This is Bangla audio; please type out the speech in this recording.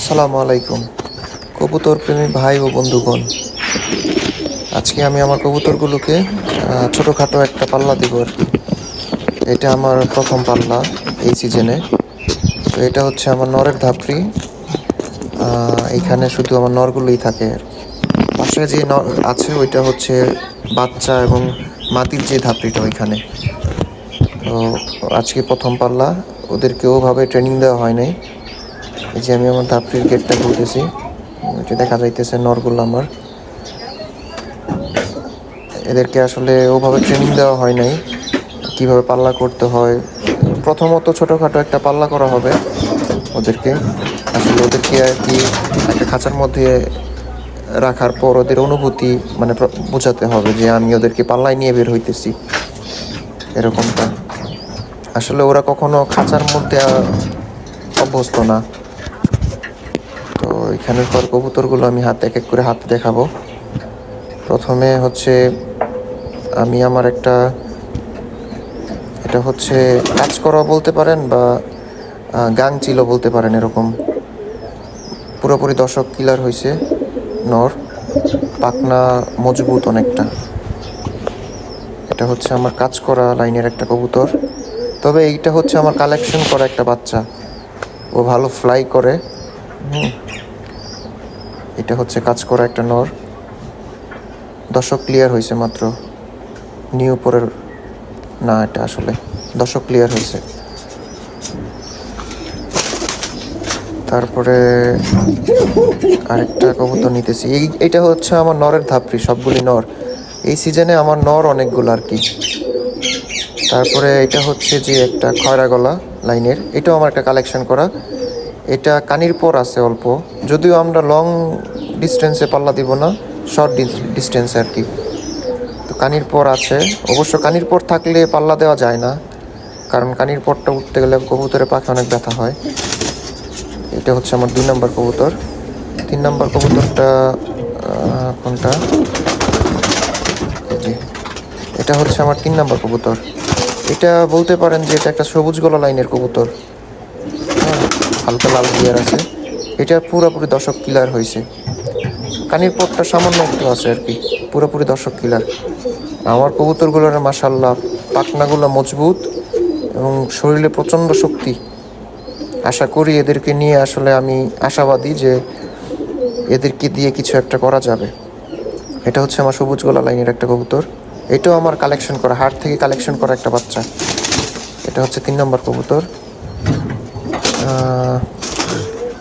আসসালামু আলাইকুম কবুতর প্রেমী ভাই ও বন্ধুগণ। আজকে আমি আমার কবুতরগুলোকে ছোটোখাটো একটা পাল্লা দিব আর কি। এটা আমার প্রথম পাল্লা এই সিজনে। তো এটা হচ্ছে আমার নরের ধাপড়ি। এইখানে শুধু আমার নরগুলোই থাকে আর কি। পাশে যে নর আছে ওইটা হচ্ছে বাচ্চা এবং মাটির যে ধাপড়িটা ওইখানে। তো আজকে প্রথম পাল্লা, ওদেরকে ওভাবে ট্রেনিং দেওয়া হয় নাই। এই যে আমি আমার ধাপড়ির গেটটা খুলতেছি, এটা দেখা যাইতেছে নরগুলো আমার। এদেরকে আসলে ওভাবে ট্রেনিং দেওয়া হয় নাই কিভাবে পাল্লা করতে হয়। প্রথমত ছোটোখাটো একটা পাল্লা করা হবে ওদেরকে। আসলে ওদেরকে আর কি একটা খাঁচার মধ্যে রাখার পর ওদের অনুভূতি মানে বোঝাতে হবে যে আমি ওদেরকে পাল্লায় নিয়ে বের হইতেছি, এরকমটা। আসলে ওরা কখনো খাঁচার মধ্যে অভ্যস্ত না। তো এখানের পর কবুতরগুলো আমি এক এক করে হাতে দেখাবো। প্রথমে হচ্ছে আমি আমার এটা হচ্ছে কাজ করা বলতে পারেন বা গাং ছিল বলতে পারেন, এরকম পুরোপুরি দর্শক কিলার হয়েছে নর, পাখনা মজবুত অনেকটা। এটা হচ্ছে আমার কাজ করা লাইনের একটা কবুতর, তবে এইটা হচ্ছে আমার কালেকশন করা একটা বাচ্চা। ও ভালো ফ্লাই করে। এটা হচ্ছে কাজ করা একটা নর, দর্শক ক্লিয়ার হয়েছে মাত্র। নিউ পরের না, এটা আসলে দর্শক ক্লিয়ার হয়েছে। তারপরে আরেকটা কবুতর নিতেছি। এইটা হচ্ছে আমার নরের ধাপড়ি, সবগুলি নর। এই সিজনে আমার নর অনেকগুলো আর কি। তারপরে এটা হচ্ছে যে একটা খয়রা গলা লাইনের, এটাও আমার একটা কালেকশন করা। এটা কানির পর আছে অল্প, যদিও আমরা লং ডিস্টেন্সে পাল্লা দিব না, শর্ট ডিস্টেন্সে আর কি। তো কানির পর আছে, অবশ্য কানির পর থাকলে পাল্লা দেওয়া যায় না, কারণ কানির পরটা উঠতে গেলে কবুতরের পাখে অনেক ব্যথা হয়। এটা হচ্ছে আমার 2 নম্বর কবুতর। 3 নম্বর কবুতরটা কোনটা, এই যে এটা হচ্ছে আমার 3 নম্বর কবুতর। এটা বলতে পারেন যে এটা একটা সবুজ গলা লাইনের কবুতর। হ্যাঁ, হালকা লাল গিয়ার আছে। এটা পুরোপুরি দর্শক কিলার হয়েছে। কানির পথটা সামান্য একটু আছে আর কি, পুরোপুরি দর্শক কিলার। আমার কবুতরগুলোর মাশাল্লাহ পাখনাগুলো মজবুত এবং শরীরে প্রচণ্ড শক্তি। আশা করি এদেরকে নিয়ে আসলে আমি আশাবাদী যে এদেরকে দিয়ে কিছু একটা করা যাবে। এটা হচ্ছে আমার সবুজ গলা লাইনের একটা কবুতর। এটাও আমার কালেকশন করা, হাট থেকে কালেকশন করা একটা বাচ্চা। এটা হচ্ছে 3 নম্বর কবুতর।